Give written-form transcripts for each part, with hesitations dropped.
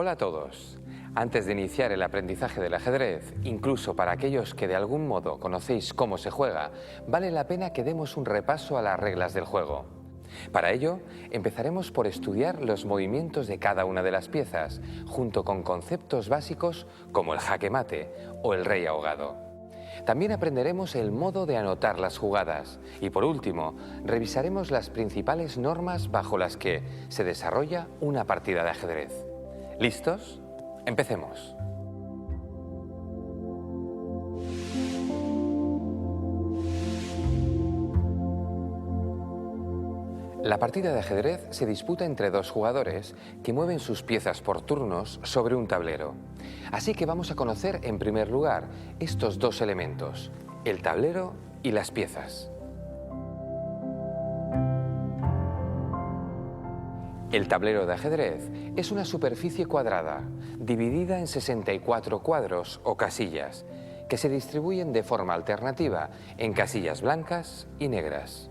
Hola a todos. Antes de iniciar el aprendizaje del ajedrez, incluso para aquellos que de algún modo conocéis cómo se juega, vale la pena que demos un repaso a las reglas del juego. Para ello, empezaremos por estudiar los movimientos de cada una de las piezas, junto con conceptos básicos como el jaque mate o el rey ahogado. También aprenderemos el modo de anotar las jugadas y, por último, revisaremos las principales normas bajo las que se desarrolla una partida de ajedrez. ¿Listos? Empecemos. La partida de ajedrez se disputa entre dos jugadores que mueven sus piezas por turnos sobre un tablero. Así que vamos a conocer en primer lugar estos dos elementos, el tablero y las piezas. El tablero de ajedrez es una superficie cuadrada, dividida en 64 cuadros o casillas, que se distribuyen de forma alternativa en casillas blancas y negras.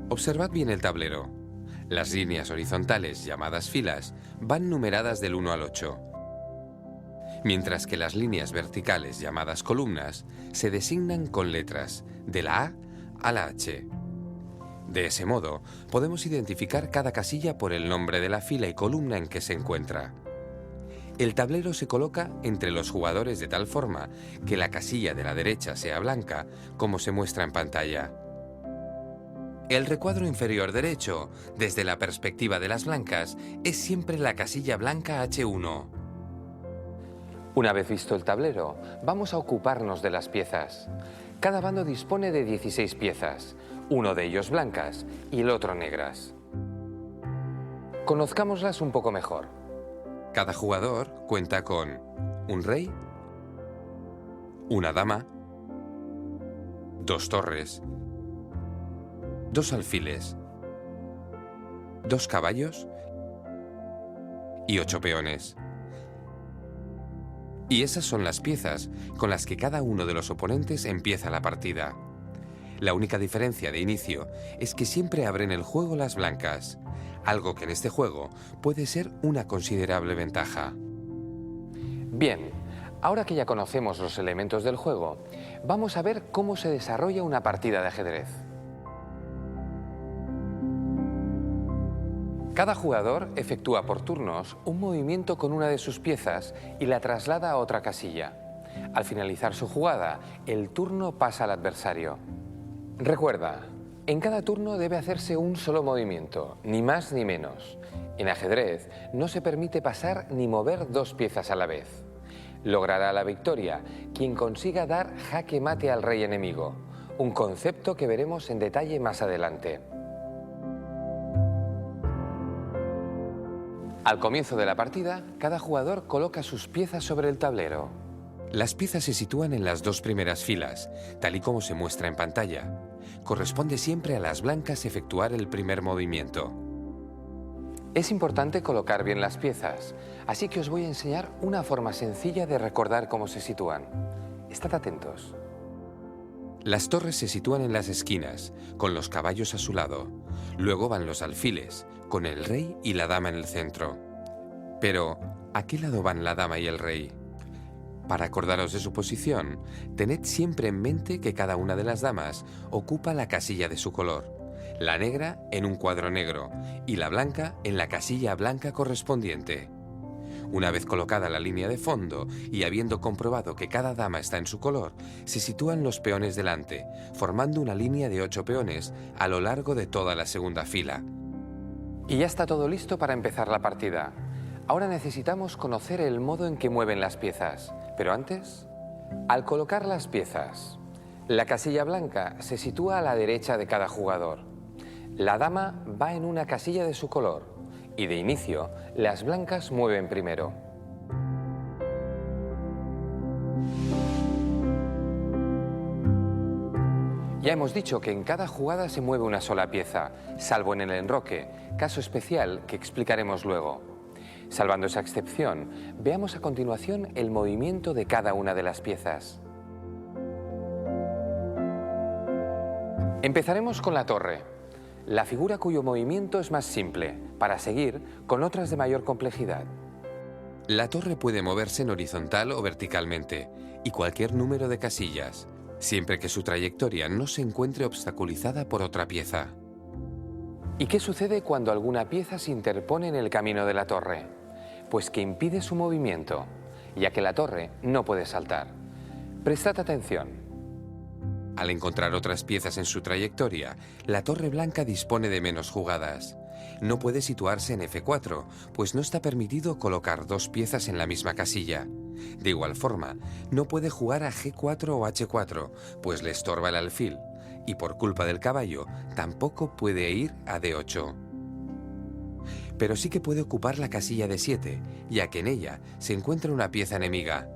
Observad bien el tablero. Las líneas horizontales, llamadas filas, van numeradas del 1 al 8, mientras que las líneas verticales, llamadas columnas, se designan con letras, de la A a la H. De ese modo, podemos identificar cada casilla por el nombre de la fila y columna en que se encuentra. El tablero se coloca entre los jugadores de tal forma que la casilla de la derecha sea blanca, como se muestra en pantalla. El recuadro inferior derecho, desde la perspectiva de las blancas, es siempre la casilla blanca H1. Una vez visto el tablero, vamos a ocuparnos de las piezas. Cada bando dispone de 16 piezas, uno de ellos blancas y el otro negras. Conozcámoslas un poco mejor. Cada jugador cuenta con un rey, una dama, dos torres, dos alfiles, dos caballos y 8 peones. Y esas son las piezas con las que cada uno de los oponentes empieza la partida. La única diferencia de inicio es que siempre abren el juego las blancas, algo que en este juego puede ser una considerable ventaja. Bien, ahora que ya conocemos los elementos del juego, vamos a ver cómo se desarrolla una partida de ajedrez. Cada jugador efectúa por turnos un movimiento con una de sus piezas y la traslada a otra casilla. Al finalizar su jugada, el turno pasa al adversario. Recuerda, en cada turno debe hacerse un solo movimiento, ni más ni menos. En ajedrez no se permite pasar ni mover dos piezas a la vez. Logrará la victoria quien consiga dar jaque mate al rey enemigo, un concepto que veremos en detalle más adelante. Al comienzo de la partida, cada jugador coloca sus piezas sobre el tablero. Las piezas se sitúan en las dos primeras filas, tal y como se muestra en pantalla. Corresponde siempre a las blancas efectuar el primer movimiento. Es importante colocar bien las piezas, así que os voy a enseñar una forma sencilla de recordar cómo se sitúan. Estad atentos. Las torres se sitúan en las esquinas, con los caballos a su lado. Luego van los alfiles, con el rey y la dama en el centro. Pero, ¿a qué lado van la dama y el rey? Para acordaros de su posición, tened siempre en mente que cada una de las damas ocupa la casilla de su color, la negra en un cuadro negro y la blanca en la casilla blanca correspondiente. Una vez colocada la línea de fondo y habiendo comprobado que cada dama está en su color, se sitúan los peones delante, formando una línea de 8 peones a lo largo de toda la segunda fila. Y ya está todo listo para empezar la partida. Ahora necesitamos conocer el modo en que mueven las piezas. Pero antes, al colocar las piezas, la casilla blanca se sitúa a la derecha de cada jugador. La dama va en una casilla de su color y de inicio las blancas mueven primero. Ya hemos dicho que en cada jugada se mueve una sola pieza, salvo en el enroque, caso especial que explicaremos luego. Salvando esa excepción, veamos a continuación el movimiento de cada una de las piezas. Empezaremos con la torre, la figura cuyo movimiento es más simple, para seguir con otras de mayor complejidad. La torre puede moverse en horizontal o verticalmente, y cualquier número de casillas, siempre que su trayectoria no se encuentre obstaculizada por otra pieza. ¿Y qué sucede cuando alguna pieza se interpone en el camino de la torre? Pues que impide su movimiento, ya que la torre no puede saltar. Prestad atención. Al encontrar otras piezas en su trayectoria, la torre blanca dispone de menos jugadas. No puede situarse en F4, pues no está permitido colocar dos piezas en la misma casilla. De igual forma, no puede jugar a G4 o H4, pues le estorba el alfil, y por culpa del caballo, tampoco puede ir a D8. Pero sí que puede ocupar la casilla D7, ya que en ella se encuentra una pieza enemiga.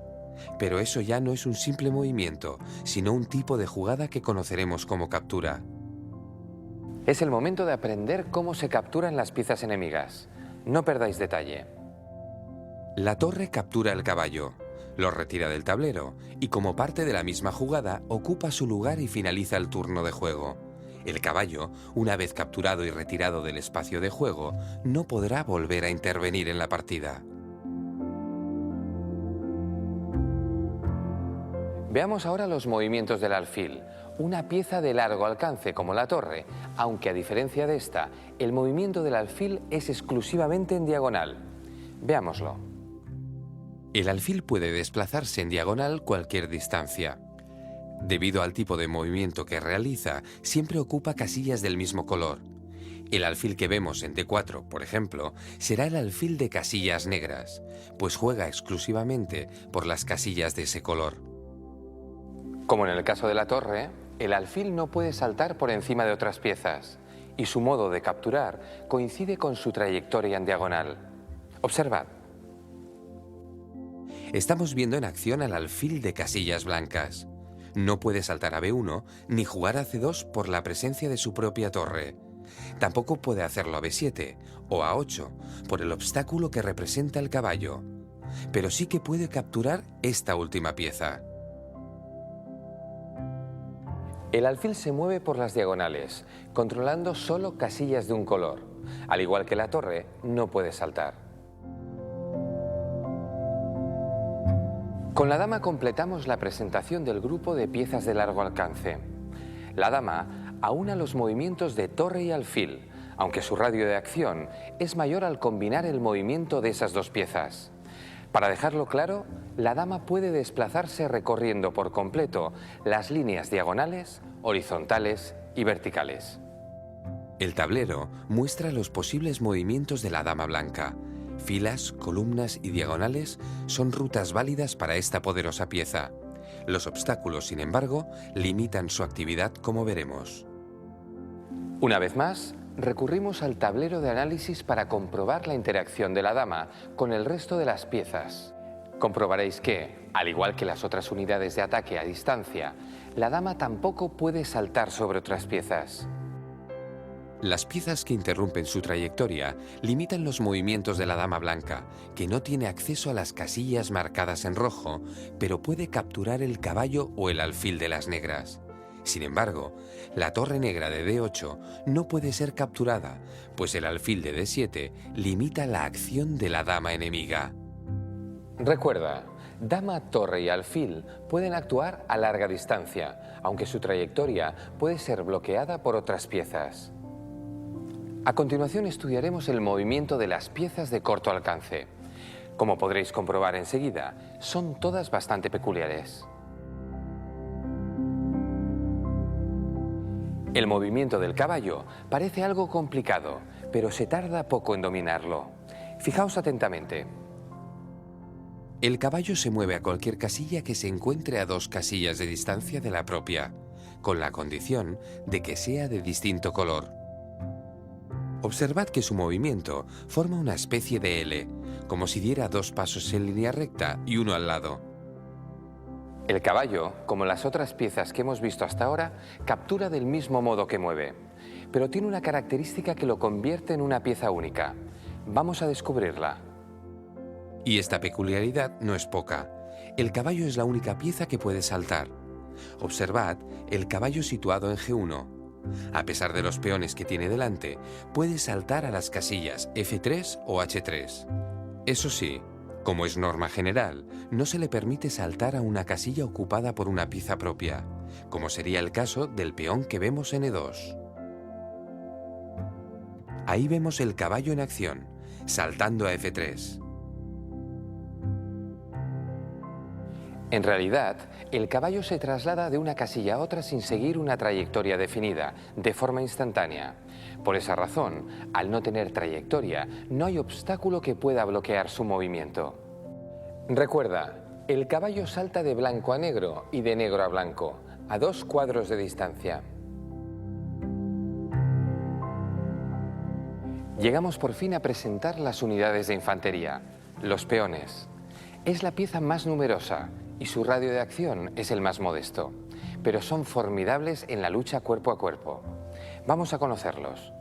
Pero eso ya no es un simple movimiento, sino un tipo de jugada que conoceremos como captura. Es el momento de aprender cómo se capturan las piezas enemigas. No perdáis detalle. La torre captura el caballo, lo retira del tablero y como parte de la misma jugada ocupa su lugar y finaliza el turno de juego. El caballo, una vez capturado y retirado del espacio de juego, no podrá volver a intervenir en la partida. Veamos ahora los movimientos del alfil, una pieza de largo alcance como la torre, aunque a diferencia de esta, el movimiento del alfil es exclusivamente en diagonal. Veámoslo. El alfil puede desplazarse en diagonal cualquier distancia. Debido al tipo de movimiento que realiza, siempre ocupa casillas del mismo color. El alfil que vemos en D4, por ejemplo, será el alfil de casillas negras, pues juega exclusivamente por las casillas de ese color. Como en el caso de la torre, el alfil no puede saltar por encima de otras piezas y su modo de capturar coincide con su trayectoria en diagonal. Observad. Estamos viendo en acción al alfil de casillas blancas. No puede saltar a B1 ni jugar a C2 por la presencia de su propia torre. Tampoco puede hacerlo a B7 o a 8 por el obstáculo que representa el caballo. Pero sí que puede capturar esta última pieza. El alfil se mueve por las diagonales, controlando solo casillas de un color. Al igual que la torre, no puede saltar. Con la dama completamos la presentación del grupo de piezas de largo alcance. La dama aúna los movimientos de torre y alfil, aunque su radio de acción es mayor al combinar el movimiento de esas dos piezas. Para dejarlo claro, la dama puede desplazarse recorriendo por completo las líneas diagonales, horizontales y verticales. El tablero muestra los posibles movimientos de la dama blanca. Filas, columnas y diagonales son rutas válidas para esta poderosa pieza. Los obstáculos, sin embargo, limitan su actividad, como veremos. Una vez más, recurrimos al tablero de análisis para comprobar la interacción de la dama con el resto de las piezas. Comprobaréis que, al igual que las otras unidades de ataque a distancia, la dama tampoco puede saltar sobre otras piezas. Las piezas que interrumpen su trayectoria limitan los movimientos de la dama blanca, que no tiene acceso a las casillas marcadas en rojo, pero puede capturar el caballo o el alfil de las negras. Sin embargo, la torre negra de D8 no puede ser capturada, pues el alfil de D7 limita la acción de la dama enemiga. Recuerda, dama, torre y alfil pueden actuar a larga distancia, aunque su trayectoria puede ser bloqueada por otras piezas. A continuación estudiaremos el movimiento de las piezas de corto alcance. Como podréis comprobar enseguida, son todas bastante peculiares. El movimiento del caballo parece algo complicado, pero se tarda poco en dominarlo. Fijaos atentamente. El caballo se mueve a cualquier casilla que se encuentre a 2 casillas de distancia de la propia, con la condición de que sea de distinto color. Observad que su movimiento forma una especie de L, como si diera 2 pasos en línea recta y uno al lado. El caballo, como las otras piezas que hemos visto hasta ahora, captura del mismo modo que mueve, pero tiene una característica que lo convierte en una pieza única. Vamos a descubrirla. Y esta peculiaridad no es poca. El caballo es la única pieza que puede saltar. Observad el caballo situado en G1. A pesar de los peones que tiene delante, puede saltar a las casillas F3 o H3. Eso sí, Como es norma general, no se le permite saltar a una casilla ocupada por una pieza propia, como sería el caso del peón que vemos en E2. Ahí vemos el caballo en acción, saltando a F3. En realidad, el caballo se traslada de una casilla a otra sin seguir una trayectoria definida, de forma instantánea. Por esa razón, al no tener trayectoria, no hay obstáculo que pueda bloquear su movimiento. Recuerda, el caballo salta de blanco a negro y de negro a blanco, a 2 cuadros de distancia. Llegamos por fin a presentar las unidades de infantería, los peones. Es la pieza más numerosa y su radio de acción es el más modesto, pero son formidables en la lucha cuerpo a cuerpo. Vamos a conocerlos.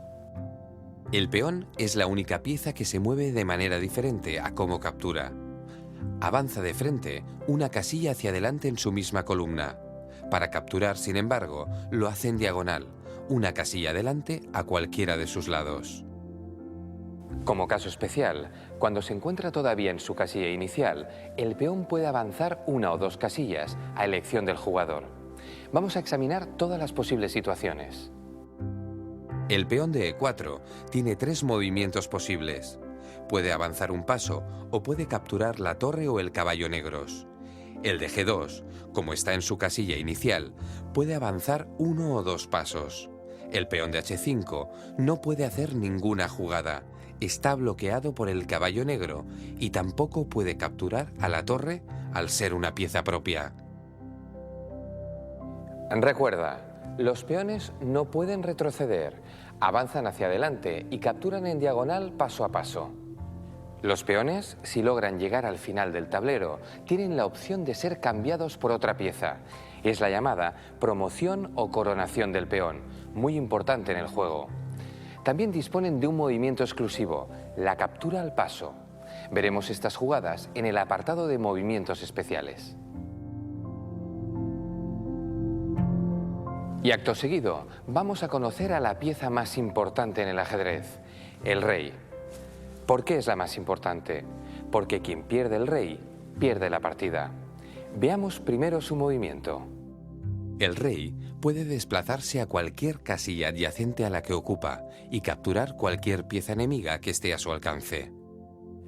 El peón es la única pieza que se mueve de manera diferente a cómo captura. Avanza de frente una casilla hacia adelante en su misma columna. Para capturar, sin embargo, lo hace en diagonal, una casilla adelante a cualquiera de sus lados. Como caso especial, cuando se encuentra todavía en su casilla inicial, el peón puede avanzar 1 o 2 casillas a elección del jugador. Vamos a examinar todas las posibles situaciones. El peón de E4 tiene 3 movimientos posibles. Puede avanzar un paso o puede capturar la torre o el caballo negros. El de G2, como está en su casilla inicial, puede avanzar 1 o 2 pasos. El peón de H5 no puede hacer ninguna jugada. Está bloqueado por el caballo negro y tampoco puede capturar a la torre al ser una pieza propia. Recuerda, los peones no pueden retroceder, avanzan hacia adelante y capturan en diagonal paso a paso. Los peones, si logran llegar al final del tablero, tienen la opción de ser cambiados por otra pieza. Es la llamada promoción o coronación del peón, muy importante en el juego. También disponen de un movimiento exclusivo, la captura al paso. Veremos estas jugadas en el apartado de movimientos especiales. Y acto seguido, vamos a conocer a la pieza más importante en el ajedrez, el rey. ¿Por qué es la más importante? Porque quien pierde el rey, pierde la partida. Veamos primero su movimiento. El rey puede desplazarse a cualquier casilla adyacente a la que ocupa y capturar cualquier pieza enemiga que esté a su alcance.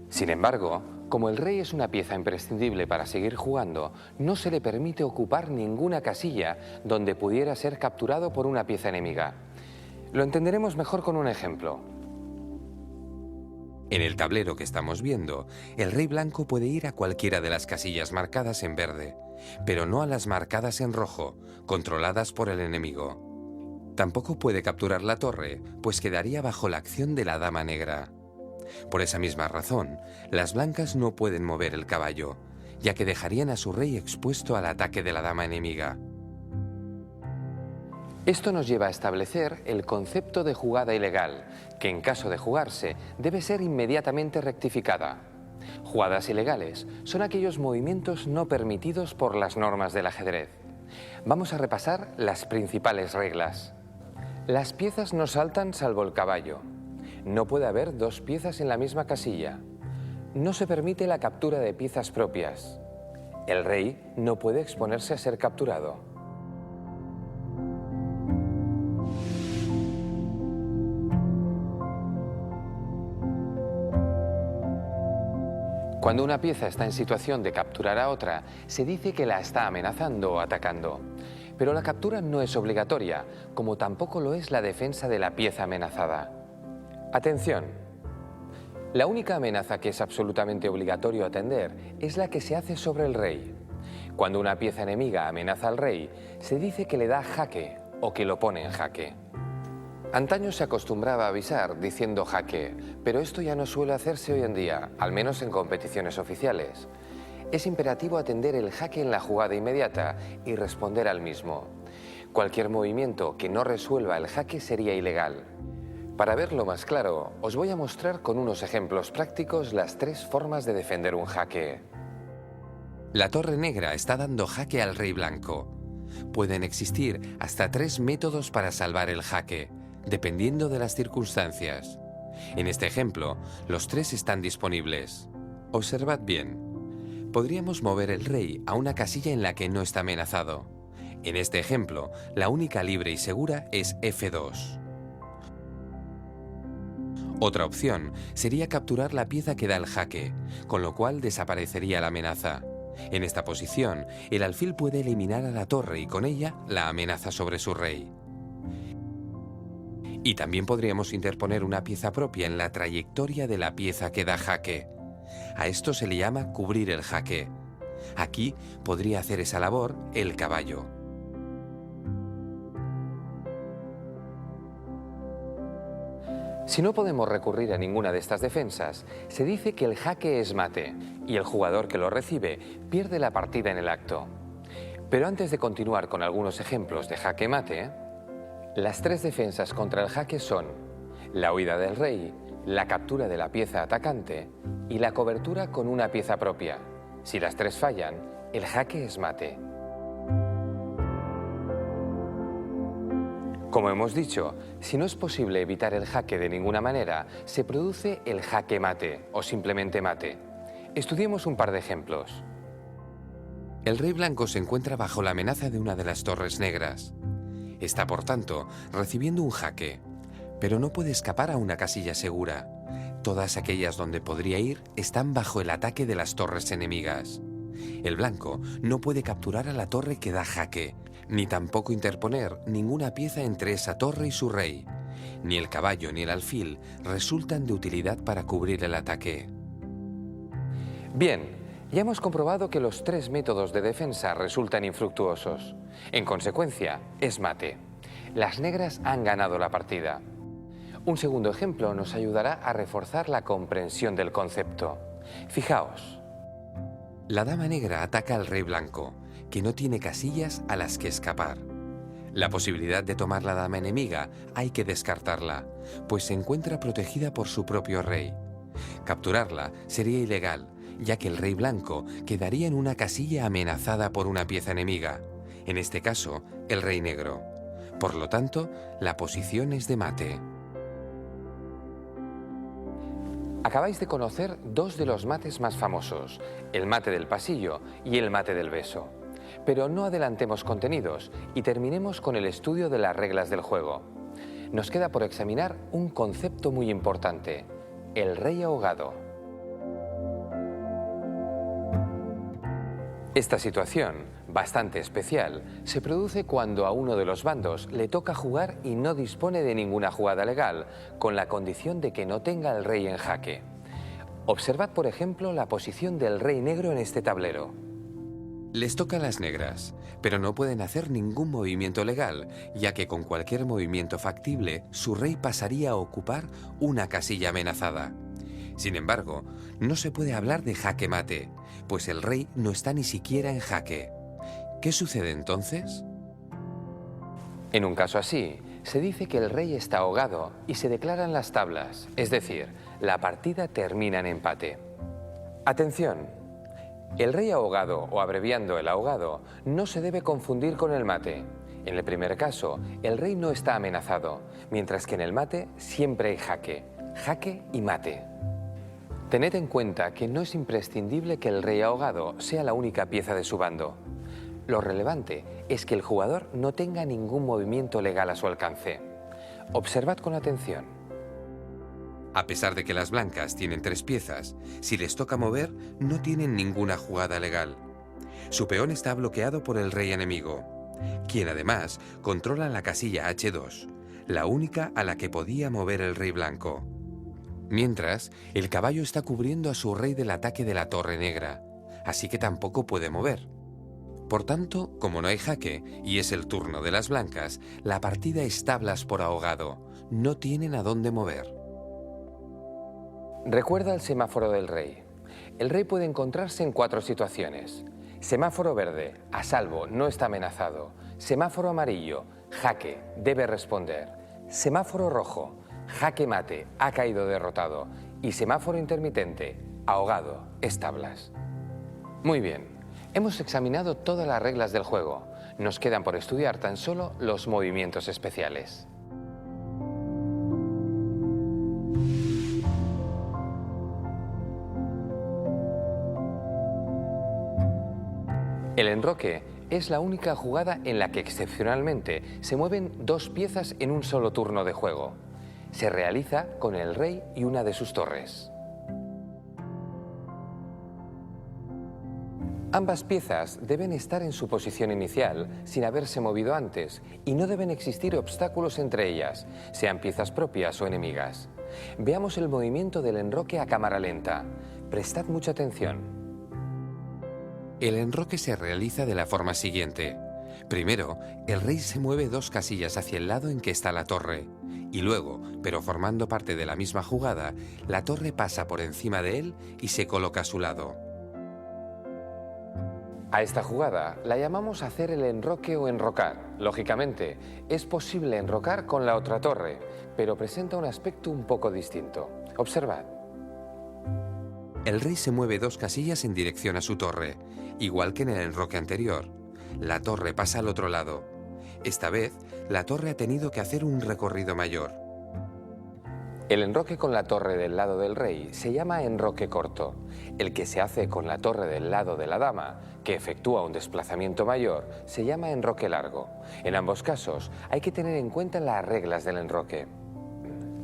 Sin embargo, como el rey es una pieza imprescindible para seguir jugando, no se le permite ocupar ninguna casilla donde pudiera ser capturado por una pieza enemiga. Lo entenderemos mejor con un ejemplo. En el tablero que estamos viendo, el rey blanco puede ir a cualquiera de las casillas marcadas en verde, pero no a las marcadas en rojo, controladas por el enemigo. Tampoco puede capturar la torre, pues quedaría bajo la acción de la dama negra. Por esa misma razón, las blancas no pueden mover el caballo, ya que dejarían a su rey expuesto al ataque de la dama enemiga. Esto nos lleva a establecer el concepto de jugada ilegal, que en caso de jugarse debe ser inmediatamente rectificada. Jugadas ilegales son aquellos movimientos no permitidos por las normas del ajedrez. Vamos a repasar las principales reglas. Las piezas no saltan salvo el caballo. No puede haber 2 piezas en la misma casilla. No se permite la captura de piezas propias. El rey no puede exponerse a ser capturado. Cuando una pieza está en situación de capturar a otra, se dice que la está amenazando o atacando. Pero la captura no es obligatoria, como tampoco lo es la defensa de la pieza amenazada. Atención. La única amenaza que es absolutamente obligatorio atender es la que se hace sobre el rey. Cuando una pieza enemiga amenaza al rey, se dice que le da jaque o que lo pone en jaque. Antaño se acostumbraba a avisar diciendo jaque, pero esto ya no suele hacerse hoy en día, al menos en competiciones oficiales. Es imperativo atender el jaque en la jugada inmediata y responder al mismo. Cualquier movimiento que no resuelva el jaque sería ilegal. Para verlo más claro, os voy a mostrar con unos ejemplos prácticos las 3 formas de defender un jaque. La torre negra está dando jaque al rey blanco. Pueden existir hasta 3 métodos para salvar el jaque, dependiendo de las circunstancias. En este ejemplo, los 3 están disponibles. Observad bien. Podríamos mover el rey a una casilla en la que no está amenazado. En este ejemplo, la única libre y segura es F2. Otra opción sería capturar la pieza que da el jaque, con lo cual desaparecería la amenaza. En esta posición, el alfil puede eliminar a la torre y con ella la amenaza sobre su rey. Y también podríamos interponer una pieza propia en la trayectoria de la pieza que da jaque. A esto se le llama cubrir el jaque. Aquí podría hacer esa labor el caballo. Si no podemos recurrir a ninguna de estas defensas, se dice que el jaque es mate y el jugador que lo recibe pierde la partida en el acto. Pero antes de continuar con algunos ejemplos de jaque mate, las tres defensas contra el jaque son la huida del rey, la captura de la pieza atacante y la cobertura con una pieza propia. Si las tres fallan, el jaque es mate. Como hemos dicho, si no es posible evitar el jaque de ninguna manera, se produce el jaque mate o simplemente mate. Estudiemos un par de ejemplos. El rey blanco se encuentra bajo la amenaza de una de las torres negras. Está, por tanto, recibiendo un jaque, pero no puede escapar a una casilla segura. Todas aquellas donde podría ir están bajo el ataque de las torres enemigas. El blanco no puede capturar a la torre que da jaque, ni tampoco interponer ninguna pieza entre esa torre y su rey. Ni el caballo ni el alfil resultan de utilidad para cubrir el ataque. Bien, ya hemos comprobado que los tres métodos de defensa resultan infructuosos. En consecuencia, es mate. Las negras han ganado la partida. Un segundo ejemplo nos ayudará a reforzar la comprensión del concepto. Fijaos. La dama negra ataca al rey blanco, que no tiene casillas a las que escapar. La posibilidad de tomar la dama enemiga hay que descartarla, pues se encuentra protegida por su propio rey. Capturarla sería ilegal, ya que el rey blanco quedaría en una casilla amenazada por una pieza enemiga, en este caso, el rey negro. Por lo tanto, la posición es de mate. Acabáis de conocer dos de los mates más famosos, el mate del pasillo y el mate del beso. Pero no adelantemos contenidos y terminemos con el estudio de las reglas del juego. Nos queda por examinar un concepto muy importante, el rey ahogado. Esta situación, bastante especial, se produce cuando a uno de los bandos le toca jugar y no dispone de ninguna jugada legal, con la condición de que no tenga al rey en jaque. Observad, por ejemplo, la posición del rey negro en este tablero. Les toca a las negras, pero no pueden hacer ningún movimiento legal, ya que con cualquier movimiento factible, su rey pasaría a ocupar una casilla amenazada. Sin embargo, no se puede hablar de jaque mate, pues el rey no está ni siquiera en jaque. ¿Qué sucede entonces? En un caso así, se dice que el rey está ahogado y se declaran las tablas, es decir, la partida termina en empate. Atención, el rey ahogado, o abreviando el ahogado, no se debe confundir con el mate. En el primer caso, el rey no está amenazado, mientras que en el mate siempre hay jaque y mate. Tened en cuenta que no es imprescindible que el rey ahogado sea la única pieza de su bando. Lo relevante es que el jugador no tenga ningún movimiento legal a su alcance. Observad con atención. A pesar de que las blancas tienen 3 piezas, si les toca mover, no tienen ninguna jugada legal. Su peón está bloqueado por el rey enemigo, quien además controla la casilla H2, la única a la que podía mover el rey blanco. Mientras, el caballo está cubriendo a su rey del ataque de la torre negra, así que tampoco puede mover. Por tanto, como no hay jaque y es el turno de las blancas, la partida es tablas por ahogado, no tienen a dónde mover. Recuerda el semáforo del rey. El rey puede encontrarse en 4 situaciones. Semáforo verde, a salvo, no está amenazado. Semáforo amarillo, jaque, debe responder. Semáforo rojo, jaque mate, ha caído derrotado. Y semáforo intermitente, ahogado, es tablas. Muy bien, hemos examinado todas las reglas del juego. Nos quedan por estudiar tan solo los movimientos especiales. El enroque es la única jugada en la que excepcionalmente se mueven dos piezas en un solo turno de juego. Se realiza con el rey y una de sus torres. Ambas piezas deben estar en su posición inicial sin haberse movido antes y no deben existir obstáculos entre ellas, sean piezas propias o enemigas. Veamos el movimiento del enroque a cámara lenta. Prestad mucha atención. El enroque se realiza de la forma siguiente. Primero, el rey se mueve dos casillas hacia el lado en que está la torre, y luego, pero formando parte de la misma jugada, la torre pasa por encima de él y se coloca a su lado. A esta jugada la llamamos hacer el enroque o enrocar. Lógicamente, es posible enrocar con la otra torre, pero presenta un aspecto un poco distinto. Observad. El rey se mueve dos casillas en dirección a su torre, igual que en el enroque anterior. La torre pasa al otro lado. Esta vez, la torre ha tenido que hacer un recorrido mayor. El enroque con la torre del lado del rey se llama enroque corto. El que se hace con la torre del lado de la dama, que efectúa un desplazamiento mayor, se llama enroque largo. En ambos casos hay que tener en cuenta las reglas del enroque.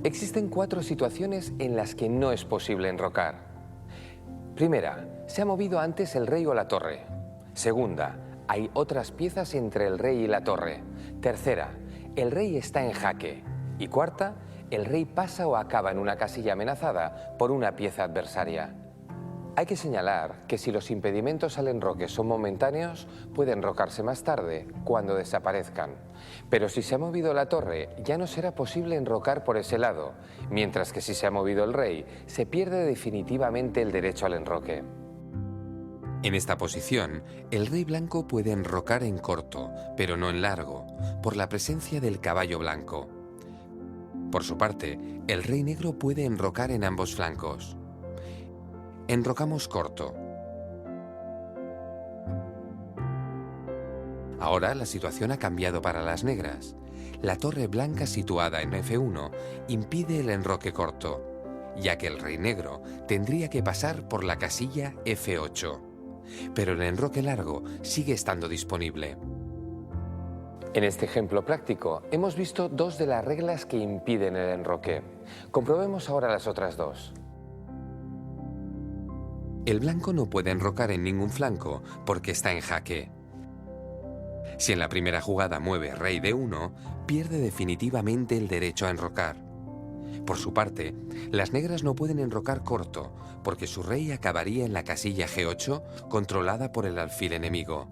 Existen 4 situaciones en las que no es posible enrocar. Primera, se ha movido antes el rey o la torre. Segunda, hay otras piezas entre el rey y la torre. Tercera, el rey está en jaque. Y cuarta, el rey pasa o acaba en una casilla amenazada por una pieza adversaria. Hay que señalar que si los impedimentos al enroque son momentáneos, pueden enrocarse más tarde, cuando desaparezcan. Pero si se ha movido la torre, ya no será posible enrocar por ese lado, mientras que si se ha movido el rey, se pierde definitivamente el derecho al enroque. En esta posición, el rey blanco puede enrocar en corto, pero no en largo, por la presencia del caballo blanco. Por su parte, el rey negro puede enrocar en ambos flancos. Enrocamos corto. Ahora la situación ha cambiado para las negras. La torre blanca situada en F1 impide el enroque corto, ya que el rey negro tendría que pasar por la casilla F8. Pero el enroque largo sigue estando disponible. En este ejemplo práctico hemos visto 2 de las reglas que impiden el enroque. Comprobemos ahora las otras 2. El blanco no puede enrocar en ningún flanco porque está en jaque. Si en la primera jugada mueve rey D1, pierde definitivamente el derecho a enrocar. Por su parte, las negras no pueden enrocar corto porque su rey acabaría en la casilla G8 controlada por el alfil enemigo.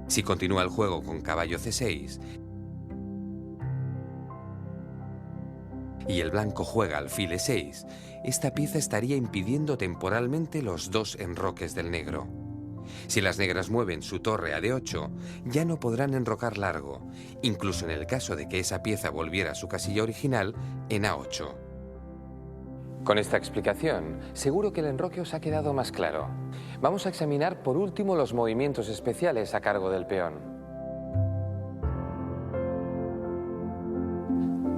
Si continúa el juego con caballo C6 y el blanco juega alfil E6, esta pieza estaría impidiendo temporalmente los 2 enroques del negro. Si las negras mueven su torre a D8, ya no podrán enrocar largo, incluso en el caso de que esa pieza volviera a su casilla original en A8. Con esta explicación, seguro que el enroque os ha quedado más claro. Vamos a examinar por último los movimientos especiales a cargo del peón.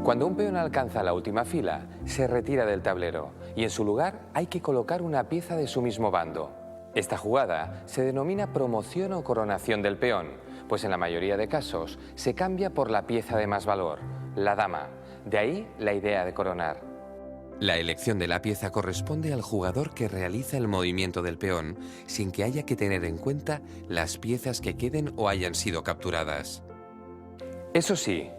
Cuando un peón alcanza la última fila, se retira del tablero y en su lugar hay que colocar una pieza de su mismo bando. Esta jugada se denomina promoción o coronación del peón, pues en la mayoría de casos se cambia por la pieza de más valor, la dama. De ahí la idea de coronar. La elección de la pieza corresponde al jugador que realiza el movimiento del peón sin que haya que tener en cuenta las piezas que queden o hayan sido capturadas. Eso sí,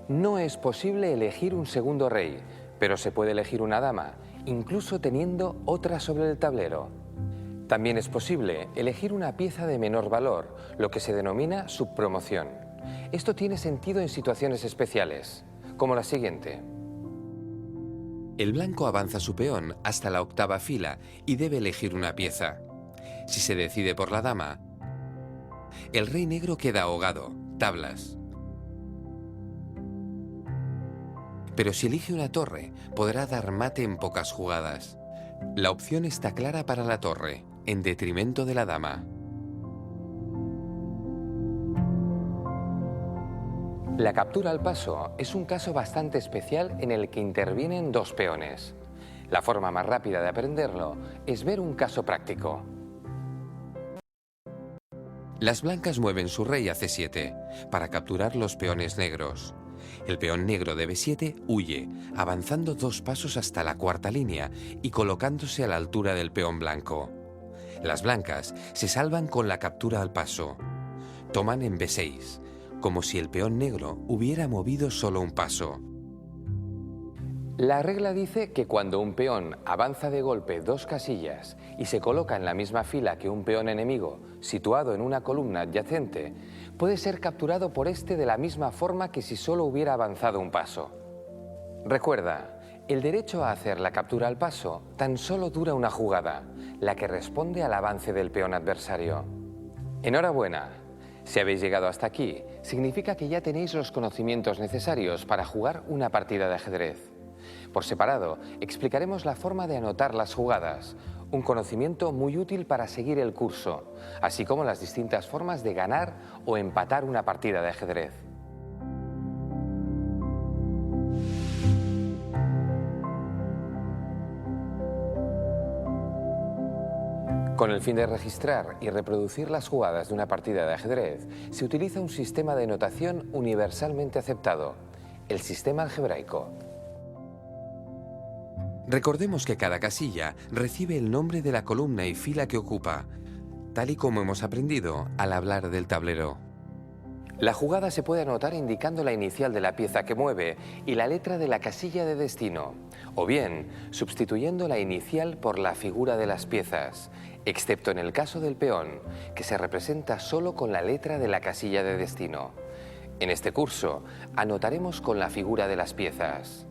no es posible elegir un segundo rey, pero se puede elegir una dama, incluso teniendo otra sobre el tablero. También es posible elegir una pieza de menor valor, lo que se denomina subpromoción. Esto tiene sentido en situaciones especiales, como la siguiente. El blanco avanza su peón hasta la 8ª fila y debe elegir una pieza. Si se decide por la dama, el rey negro queda ahogado, tablas. Pero si elige una torre, podrá dar mate en pocas jugadas. La opción está clara para la torre, en detrimento de la dama. La captura al paso es un caso bastante especial en el que intervienen 2 peones. La forma más rápida de aprenderlo es ver un caso práctico. Las blancas mueven su rey a C7 para capturar los peones negros. El peón negro de B7 huye, avanzando 2 pasos hasta la cuarta línea y colocándose a la altura del peón blanco. Las blancas se salvan con la captura al paso. Toman en B6, como si el peón negro hubiera movido solo un paso. La regla dice que cuando un peón avanza de golpe 2 casillas y se coloca en la misma fila que un peón enemigo situado en una columna adyacente, puede ser capturado por este de la misma forma que si solo hubiera avanzado un paso. Recuerda, el derecho a hacer la captura al paso tan solo dura una jugada, la que responde al avance del peón adversario. Enhorabuena. Si habéis llegado hasta aquí, significa que ya tenéis los conocimientos necesarios para jugar una partida de ajedrez. Por separado, explicaremos la forma de anotar las jugadas, un conocimiento muy útil para seguir el curso, así como las distintas formas de ganar o empatar una partida de ajedrez. Con el fin de registrar y reproducir las jugadas de una partida de ajedrez, se utiliza un sistema de notación universalmente aceptado, el sistema algebraico. Recordemos que cada casilla recibe el nombre de la columna y fila que ocupa, tal y como hemos aprendido al hablar del tablero. La jugada se puede anotar indicando la inicial de la pieza que mueve y la letra de la casilla de destino, o bien sustituyendo la inicial por la figura de las piezas, excepto en el caso del peón, que se representa solo con la letra de la casilla de destino. En este curso, anotaremos con la figura de las piezas.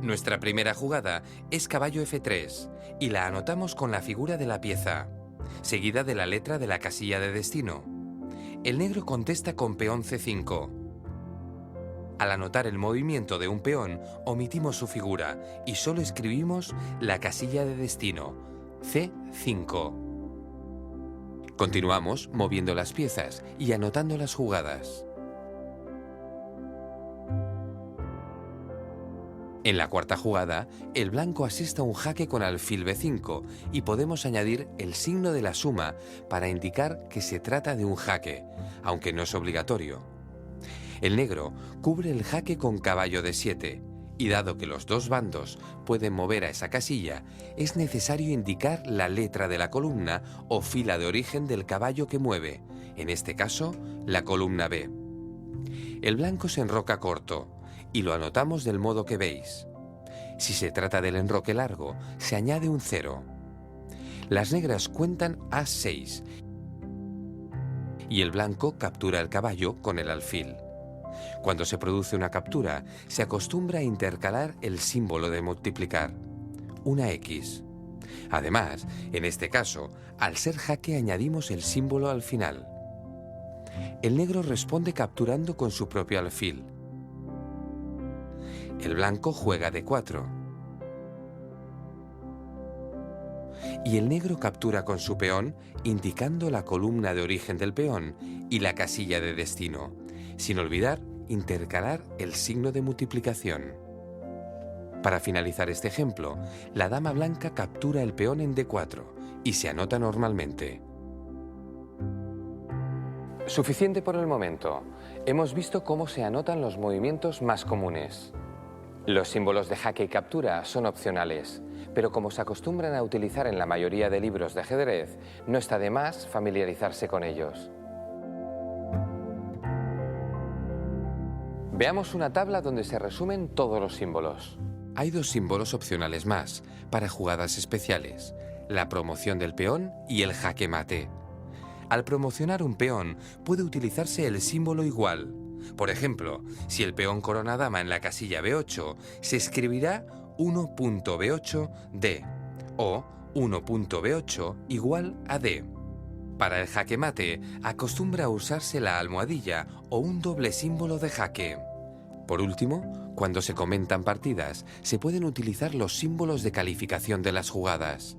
Nuestra primera jugada es caballo F3 y la anotamos con la figura de la pieza, seguida de la letra de la casilla de destino. El negro contesta con peón C5. Al anotar el movimiento de un peón, omitimos su figura y solo escribimos la casilla de destino, C5. Continuamos moviendo las piezas y anotando las jugadas. En la cuarta jugada, el blanco asesta un jaque con alfil B5 y podemos añadir el signo de la suma para indicar que se trata de un jaque, aunque no es obligatorio. El negro cubre el jaque con caballo D7 y dado que los dos bandos pueden mover a esa casilla, es necesario indicar la letra de la columna o fila de origen del caballo que mueve, en este caso, la columna B. El blanco se enroca corto y lo anotamos del modo que veis. Si se trata del enroque largo, se añade un 0. Las negras cuentan A6 y el blanco captura el caballo con el alfil. Cuando se produce una captura, se acostumbra a intercalar el símbolo de multiplicar, una X. Además, en este caso, al ser jaque añadimos el símbolo al final. El negro responde capturando con su propio alfil. El blanco juega D4. Y el negro captura con su peón, indicando la columna de origen del peón y la casilla de destino, sin olvidar intercalar el signo de multiplicación. Para finalizar este ejemplo, la dama blanca captura el peón en D4 y se anota normalmente. Suficiente por el momento. Hemos visto cómo se anotan los movimientos más comunes. Los símbolos de jaque y captura son opcionales, pero como se acostumbran a utilizar en la mayoría de libros de ajedrez, no está de más familiarizarse con ellos. Veamos una tabla donde se resumen todos los símbolos. Hay 2 símbolos opcionales más, para jugadas especiales, la promoción del peón y el jaque mate. Al promocionar un peón, puede utilizarse el símbolo igual. Por ejemplo, si el peón corona dama en la casilla B8, se escribirá 1.B8D o 1.B8 igual a D. Para el jaque mate, acostumbra a usarse la almohadilla o un doble símbolo de jaque. Por último, cuando se comentan partidas, se pueden utilizar los símbolos de calificación de las jugadas.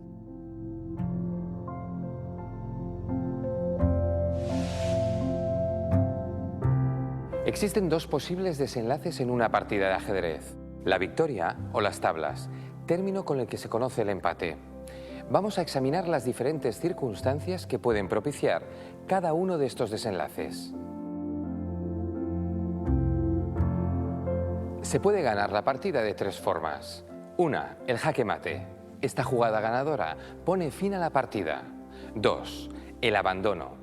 Existen 2 posibles desenlaces en una partida de ajedrez: la victoria o las tablas, término con el que se conoce el empate. vamos a examinar las diferentes circunstancias que pueden propiciar cada uno de estos desenlaces. Se puede ganar la partida de tres formas. Una, el jaque mate. Esta jugada ganadora pone fin a la partida. 2, el abandono.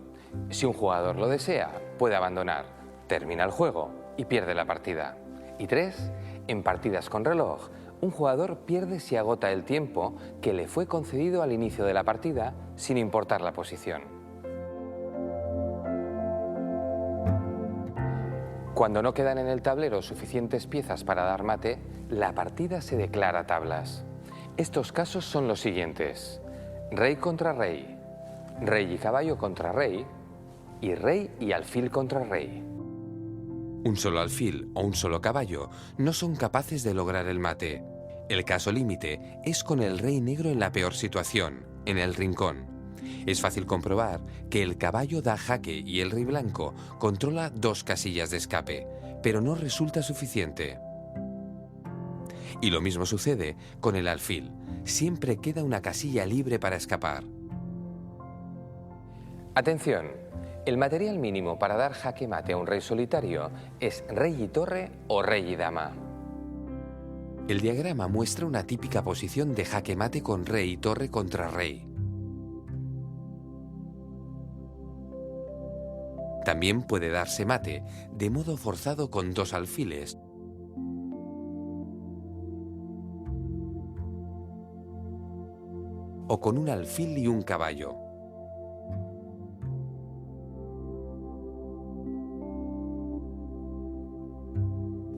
Si un jugador lo desea, puede abandonar, termina el juego y pierde la partida. Y 3, en partidas con reloj, un jugador pierde si agota el tiempo que le fue concedido al inicio de la partida, sin importar la posición. Cuando no quedan en el tablero suficientes piezas para dar mate, la partida se declara tablas. Estos casos son los siguientes: rey contra rey, rey y caballo contra rey, y rey y alfil contra rey. Un solo alfil o un solo caballo no son capaces de lograr el mate. El caso límite es con el rey negro en la peor situación, en el rincón. Es fácil comprobar que el caballo da jaque y el rey blanco controla 2 casillas de escape, pero no resulta suficiente. Y lo mismo sucede con el alfil. Siempre queda una casilla libre para escapar. Atención, el material mínimo para dar jaque mate a un rey solitario es rey y torre o rey y dama. El diagrama muestra una típica posición de jaque mate con rey y torre contra rey. También puede darse mate de modo forzado con 2 alfiles o con un alfil y un caballo.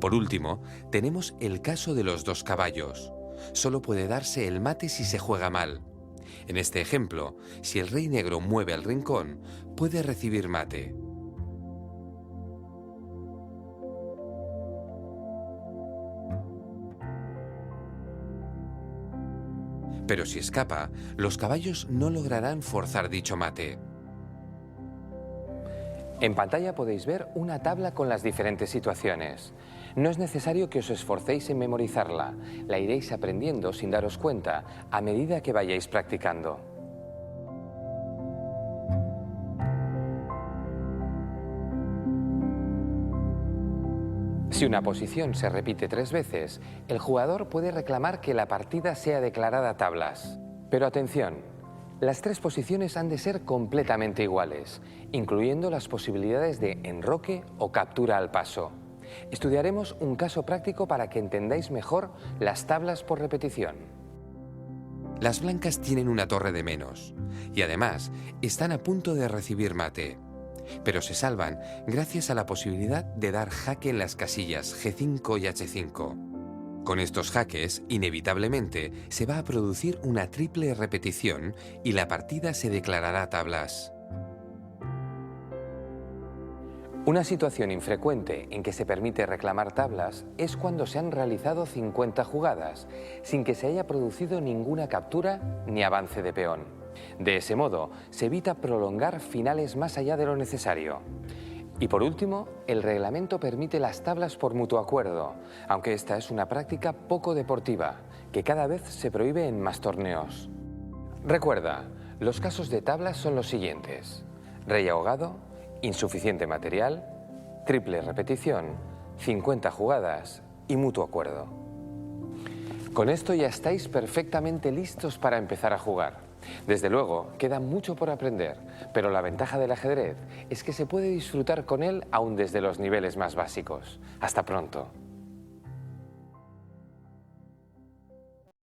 Por último, tenemos el caso de los 2 caballos. Solo puede darse el mate si se juega mal. En este ejemplo, si el rey negro mueve el rincón, puede recibir mate. Pero si escapa, los caballos no lograrán forzar dicho mate. En pantalla podéis ver una tabla con las diferentes situaciones. No es necesario que os esforcéis en memorizarla, la iréis aprendiendo sin daros cuenta a medida que vayáis practicando. Si una posición se repite 3 veces, el jugador puede reclamar que la partida sea declarada tablas. Pero atención, las 3 posiciones han de ser completamente iguales, incluyendo las posibilidades de enroque o captura al paso. Estudiaremos un caso práctico para que entendáis mejor las tablas por repetición. Las blancas tienen una torre de menos y además están a punto de recibir mate, pero se salvan gracias a la posibilidad de dar jaque en las casillas G5 y H5. Con estos jaques, inevitablemente, se va a producir una triple repetición y la partida se declarará tablas. Una situación infrecuente en que se permite reclamar tablas es cuando se han realizado 50 jugadas, sin que se haya producido ninguna captura ni avance de peón. De ese modo, se evita prolongar finales más allá de lo necesario. Y por último, el reglamento permite las tablas por mutuo acuerdo, aunque esta es una práctica poco deportiva, que cada vez se prohíbe en más torneos. Recuerda, los casos de tablas son los siguientes: rey ahogado, insuficiente material, triple repetición, 50 jugadas y mutuo acuerdo. Con esto ya estáis perfectamente listos para empezar a jugar. Desde luego, queda mucho por aprender, pero la ventaja del ajedrez es que se puede disfrutar con él aún desde los niveles más básicos. Hasta pronto.